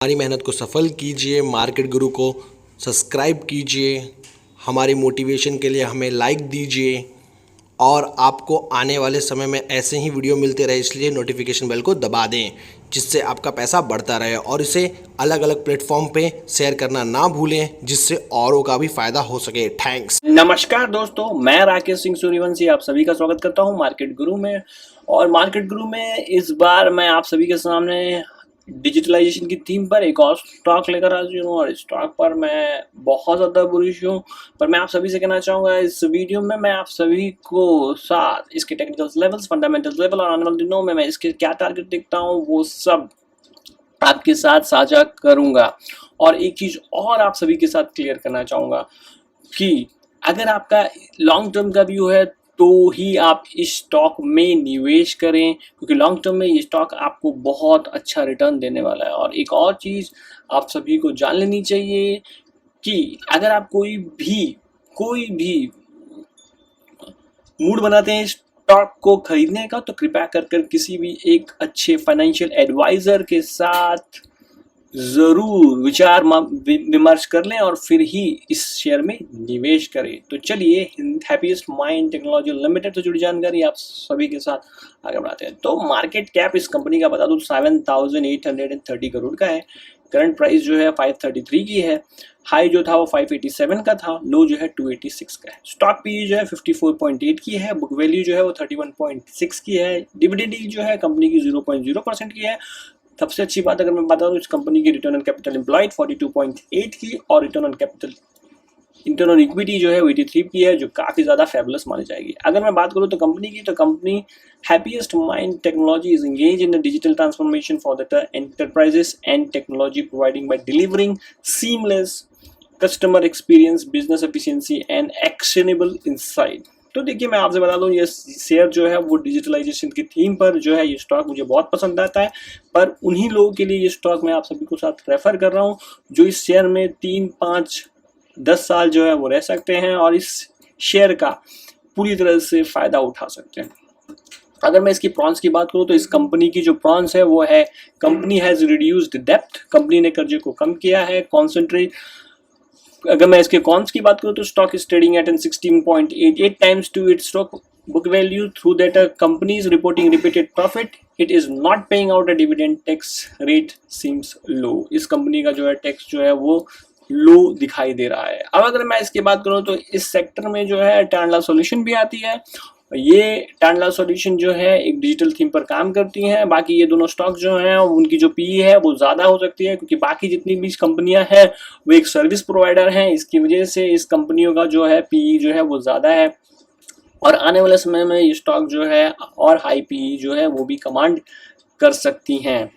हमारी मेहनत को सफल कीजिए, मार्केट गुरु को सब्सक्राइब कीजिए, हमारी मोटिवेशन के लिए हमें लाइक दीजिए और आपको आने वाले समय में ऐसे ही वीडियो मिलते रहे, इसलिए नोटिफिकेशन बेल को दबा दें जिससे आपका पैसा बढ़ता रहे और इसे अलग अलग प्लेटफॉर्म पे शेयर करना ना भूलें जिससे औरों का भी फ़ायदा हो सके। थैंक्स। नमस्कार दोस्तों, मैं राकेश सिंह सूर्यवंशी आप सभी का स्वागत करता हूं मार्केट गुरु में। और मार्केट गुरु में इस बार मैं आप सभी के सामने डिजिटलाइजेशन की थीम पर एक और स्टॉक लेकर हाजिर हूँ और इस स्टॉक पर मैं बहुत ज़्यादा बुलिश हूँ। पर मैं आप सभी से कहना चाहूँगा, इस वीडियो में मैं आप सभी को साथ इसके टेक्निकल लेवल्स, फंडामेंटल लेवल और आने वाले दिनों में मैं इसके क्या टारगेट देखता हूँ वो सब आपके साथ साझा करूँगा। और एक चीज़ और आप सभी के साथ क्लियर करना चाहूँगा कि अगर आपका लॉन्ग टर्म का व्यू है तो ही आप इस स्टॉक में निवेश करें, क्योंकि लॉन्ग टर्म में ये स्टॉक आपको बहुत अच्छा रिटर्न देने वाला है। और एक और चीज़ आप सभी को जान लेनी चाहिए कि अगर आप कोई भी मूड बनाते हैं स्टॉक को खरीदने का, तो कृपया कर किसी भी एक अच्छे फाइनेंशियल एडवाइजर के साथ जरूर विचार विमर्श कर लें और फिर ही इस शेयर में निवेश करें। तो चलिए, हैप्पीएस्ट माइंड टेक्नोलॉजी लिमिटेड से जुड़ी जानकारी आप सभी के साथ आगे बढ़ाते हैं। तो मार्केट कैप इस कंपनी का बता दूं 7,830 करोड़ का है। करंट प्राइस जो है 533 की है। हाई जो था वो 587 का था, लो जो है 286 का है। स्टॉक पी जो है 54.8 की है। बुक वैल्यू जो है वो 31.6 की है। डिविडेंड यील्ड जो है कंपनी की 0.0% की है। सबसे अच्छी बात अगर मैं बता दूं, इस कंपनी की रिटर्न ऑन कैपिटल एम्प्लॉयड 42.8 की और रिटर्न ऑन इक्विटी जो है 83 की है, जो काफ़ी ज़्यादा फेबुलस मानी जाएगी। अगर मैं बात करूं तो कंपनी की, तो company happiest mind technology is engage in the digital transformation for the enterprises and technology providing by delivering seamless customer experience, business efficiency and actionable insight. तो देखिए, मैं आपसे बता दूं, ये शेयर जो है वो डिजिटलाइजेशन की थीम पर जो है ये स्टॉक मुझे बहुत पसंद आता है। पर उन्हीं लोगों के लिए ये स्टॉक मैं आप सभी को साथ रेफर कर रहा हूँ जो इस शेयर में 3, 5, 10 साल जो है वो रह सकते हैं और इस शेयर का पूरी तरह से फायदा उठा सकते हैं। अगर मैं इसकी प्रॉन्स की बात करूं तो इस कंपनी की जो प्रॉन्स है वो है, company has reduced depth, company ने कर्जे को कम किया है। कॉन्सेंट्रेट, अगर मैं इसके कॉन्स की बात करूं तो stock is trading at 16.88 times to its stock book value. Through that company is reporting repeated profit. It is not paying out a dividend. Tax rate seems low. इस कंपनी का जो है टैक्स जो है वो लो दिखाई दे रहा है। अब अगर मैं इसकी बात करूं तो इस सेक्टर में जो है टांडला सॉल्यूशन भी आती है। ये टांडला सॉल्यूशन जो है एक डिजिटल थीम पर काम करती हैं। बाकी ये दोनों स्टॉक जो हैं उनकी जो पी है वो ज़्यादा हो सकती है, क्योंकि बाकी जितनी भी कंपनियां हैं वो एक सर्विस प्रोवाइडर हैं। इसकी वजह से इस कंपनियों का जो है पी जो है वो ज़्यादा है और आने वाले समय में ये स्टॉक जो है और हाई पी जो है वो भी कमांड कर सकती हैं।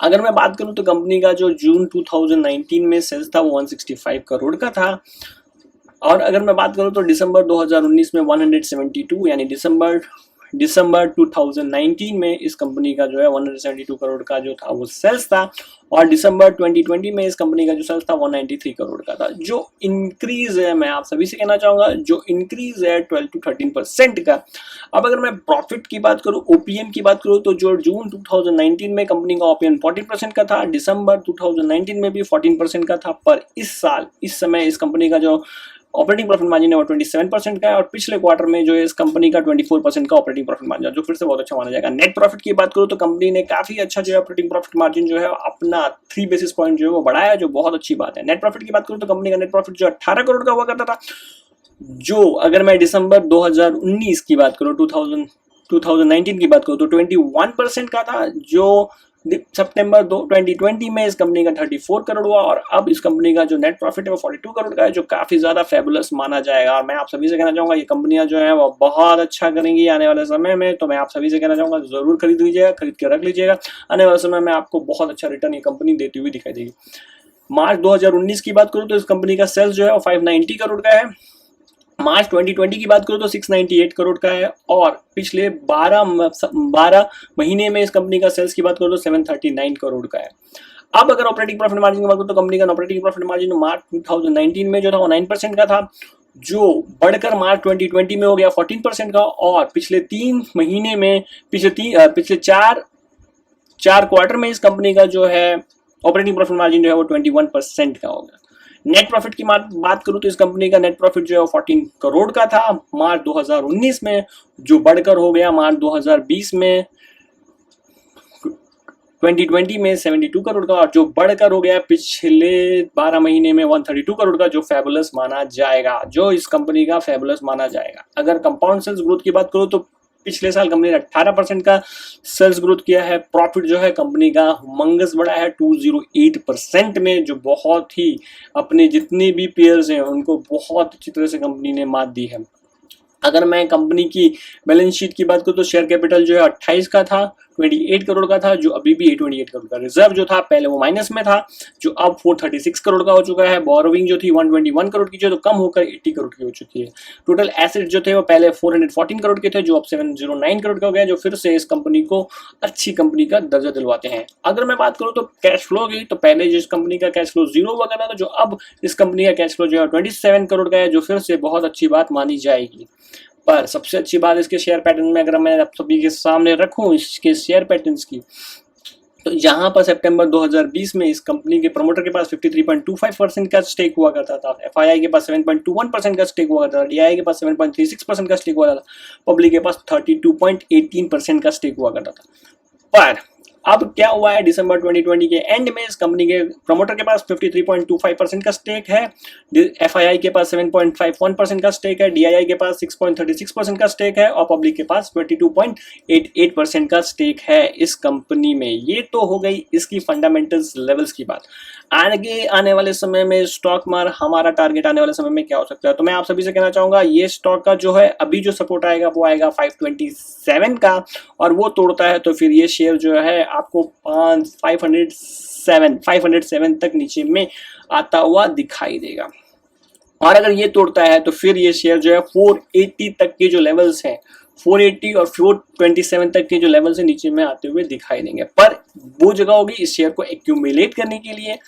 अगर मैं बात करूं तो कंपनी का जो जून 2019 में सेल्स था वो 165 करोड़ का था। और अगर मैं बात करूं तो दिसंबर 2019 में 172, यानी दिसंबर 2019 में इस कंपनी का जो है 172 करोड़ का जो था वो सेल्स था। और दिसंबर 2020 में इस कंपनी का जो सेल्स था 193 करोड़ का था। जो इंक्रीज है, मैं आप सभी से कहना चाहूँगा, जो इंक्रीज है 12 to 13% का। अब अगर मैं प्रॉफिट की बात करूँ, ओपीएम की बात करूँ, तो जो जून 2019 में कंपनी का ओपीएम 14% का था, दिसंबर 2019 में भी 14% का था। पर इस साल, इस समय इस कंपनी का जो ऑपरेटिंग प्रॉफिट मार्जिन है वो 27% का है और पिछले क्वार्टर में जो है इस कंपनी का 24% का ऑपरेटिंग प्रॉफिट मार्जिन है, जो फिर से बहुत अच्छा माना जाएगा। नेट प्रॉफिट की बात करूँ तो कंपनी ने काफी अच्छा जो है ऑपरेटिंग प्रॉफिट मार्जिन जो है अपना 3 बेसिस पॉइंट जो है वो बढ़ाया, जो बहुत अच्छी बात है। नेट प्रॉफिट की बात करूँ तो कंपनी का नेट प्रॉफिट जो 18 करोड़ का हुआ करता था, जो अगर मैं दिसंबर 2019 की बात करूँ, 2019 की बात करूँ तो 21% का था, जो सितंबर 2020 में इस कंपनी का 34 करोड़ हुआ और अब इस कंपनी का जो नेट प्रॉफिट है वो 42 करोड़ का है, जो काफ़ी ज़्यादा फेबुलस माना जाएगा। और मैं आप सभी से कहना चाहूँगा ये कंपनियां जो है वो बहुत अच्छा करेंगी आने वाले समय में। तो मैं आप सभी से कहना चाहूँगा ज़रूर खरीद लीजिएगा, खरीद के रख लीजिएगा। आने वाले समय में आपको बहुत अच्छा रिटर्न ये कंपनी देती हुई दिखाई देगी। मार्च 2019 की बात करूँ तो इस कंपनी का सेल्स जो है वो 590 करोड़ का है। मार्च 2020 की बात करूं तो 698 करोड़ का है और पिछले 12 महीने में इस कंपनी का सेल्स की बात करूं तो 739 करोड़ का है। अब अगर ऑपरेटिंग प्रॉफिट मार्जिन की बात करूं तो कंपनी का ऑपरेटिंग प्रॉफिट मार्जिन मार्च 2019 में जो था वो 9% का था, जो बढ़कर मार्च 2020 में हो गया 14% का और पिछले 3 महीने में पिछले 4 क्वार्टर में इस कंपनी का जो है ऑपरेटिंग प्रॉफिट मार्जिन जो है वो 21% का होगा। नेट प्रॉफिट की बात करूं तो इस कंपनी का नेट प्रॉफिट जो है 14 करोड़ का था मार्च 2019 में, जो बढ़कर हो गया मार्च 2020 में 2020 में 72 करोड़ का, और जो बढ़कर हो गया पिछले 12 महीने में 132 करोड़ का, जो फैबुलस माना जाएगा, जो इस कंपनी का फैबुलस माना जाएगा। अगर कंपाउंड सेल्स ग्रोथ की बात करूं तो पिछले साल कंपनी ने 18% का सेल्स ग्रोथ किया है। प्रॉफिट जो है कंपनी का मंगस बढ़ा है 208% में, जो बहुत ही अपने जितने भी पेयर्स हैं उनको बहुत अच्छी तरह से कंपनी ने मात दी है। अगर मैं कंपनी की बैलेंस शीट की बात करूं तो शेयर कैपिटल जो है 28 का था, 28 करोड़ का था, जो अभी भी 28 करोड़ का। रिजर्व जो था पहले वो माइनस में था, जो अब 436 करोड़ का हो चुका है। बोरोविंग जो थी 121 करोड़ की, जो तो कम होकर 80 करोड़ की हो चुकी है। टोटल एसेट जो थे वो पहले 414 करोड़ के थे, जो अब 709 करोड़ का हो गया, जो फिर से इस कंपनी को अच्छी कंपनी का दर्जा दिलवाते हैं। अगर मैं बात करूं तो कैश फ्लो की, तो पहले जिस कंपनी का कैश फ्लो 0 हुआ करता था, जो अब इस कंपनी का कैश फ्लो जो है 27 करोड़ का है, जो फिर से बहुत अच्छी बात मानी जाएगी। पर सबसे अच्छी बात इसके शेयर पैटर्न में अगर मैं आप सभी के सामने रखूं इसके शेयर पैटर्न्स की, तो जहां पर सितंबर 2020 में इस कंपनी के प्रमोटर के पास 53.25% का स्टेक हुआ करता था, एफआईआई के पास 7.21% का स्टेक हुआ करता था, डीआईआई के पास 7.36% का स्टेक हुआ करता था, पब्लिक के पास 32.18% का स्टेक हुआ करता था। पर अब क्या हुआ है, दिसंबर 2020 के एंड में इस कंपनी के प्रमोटर के पास 53.25% का स्टेक है, एफआईआई के पास 7.51% का स्टेक है, डीआईआई के पास 6.36% का स्टेक है, और पब्लिक के पास 22.88% का स्टेक है इस कंपनी में। ये तो हो गई इसकी फंडामेंटल्स लेवल्स की बात। आगे आने वाले समय में स्टॉक मार हमारा टारगेट आने वाले समय में क्या हो सकता है, तो मैं आप सभी से कहना चाहूंगा ये स्टॉक का जो है अभी जो सपोर्ट आएगा वो आएगा 527 का, और वो तोड़ता है तो फिर ये शेयर जो है आपको 507 तक नीचे में आता हुआ दिखाई देगा। और अगर ये तोड़ता है तो फिर ये शेयर जो है 480 तक के जो लेवल्स हैं, 480 और 427 तक के जो लेवल से नीचे में आते हुए दिखाई देंगे। पर वो जगह होगी इस शेयर को एक्यूमुलेट करने के लिए।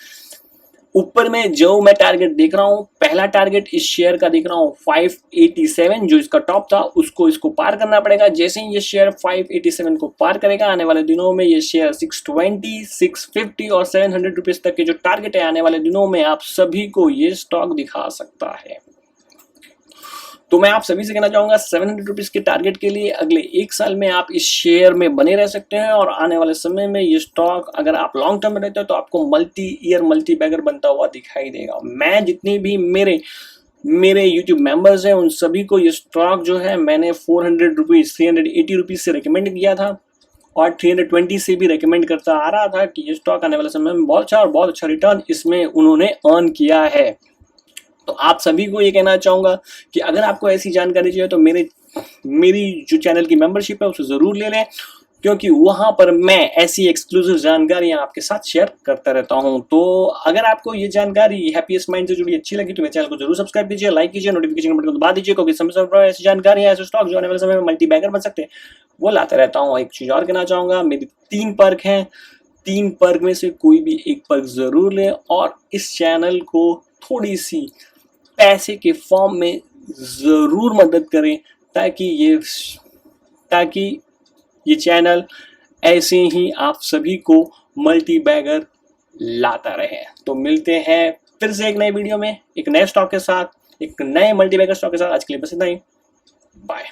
ऊपर में जो मैं टारगेट देख रहा हूं, पहला टारगेट इस शेयर का देख रहा हूं 587, जो इसका टॉप था इसको पार करना पड़ेगा। जैसे ही ये शेयर 587 को पार करेगा, आने वाले दिनों में ये शेयर 620, 650 और 700 रुपीज तक के जो टारगेट है आने वाले दिनों में आप सभी को ये स्टॉक दिखा सकता है। तो मैं आप सभी से कहना चाहूंगा 700 रुपीज के टारगेट के लिए अगले 1 साल में आप इस शेयर में बने रह सकते हैं, और आने वाले समय में ये स्टॉक अगर आप लॉन्ग टर्म में रहते हो तो आपको मल्टी ईयर मल्टी बैगर बनता हुआ दिखाई देगा। मैं जितने भी मेरे YouTube मेंबर्स हैं उन सभी को ये स्टॉक जो है मैंने 400 रुपीज 380 रुपीज से रिकमेंड किया था, और 320 से भी रिकमेंड करता आ रहा था कि ये स्टॉक आने वाले समय में बहुत अच्छा और बहुत अच्छा रिटर्न इसमें उन्होंने अर्न किया है। तो आप सभी को ये कहना चाहूंगा कि अगर आपको ऐसी जानकारी चाहिए तो मेरी जो चैनल की मेंबरशिप है उसे जरूर ले लें, क्योंकि वहां पर मैं ऐसी एक्सक्लूसिव जानकारियां आपके साथ शेयर करता रहता हूं। तो अगर आपको ये जानकारी हैप्पीएस्ट माइंड से जुड़ी अच्छी लगी तो मेरे चैनल को जरूर सब्सक्राइब कीजिए, लाइक कीजिए, नोटिफिकेशन बटन को दबा दीजिए, क्योंकि समय ऐसी जानकारी ऐसे स्टॉक जो आने वाले समय में मल्टी बैगर बन सकते हैं वो लाता रहता हूँ। एक चीज और कहना चाहूंगा, मेरी 3 पर्क हैं, 3 पर्क में से कोई भी एक पर्क जरूर लें, और इस चैनल को थोड़ी सी पैसे के फॉर्म में जरूर मदद करें, ताकि ये चैनल ऐसे ही आप सभी को मल्टी बैगर लाता रहे। तो मिलते हैं फिर से एक नए वीडियो में, एक नए स्टॉक के साथ, एक नए मल्टी बैगर स्टॉक के साथ। आज के लिए बस इतना ही, बाय।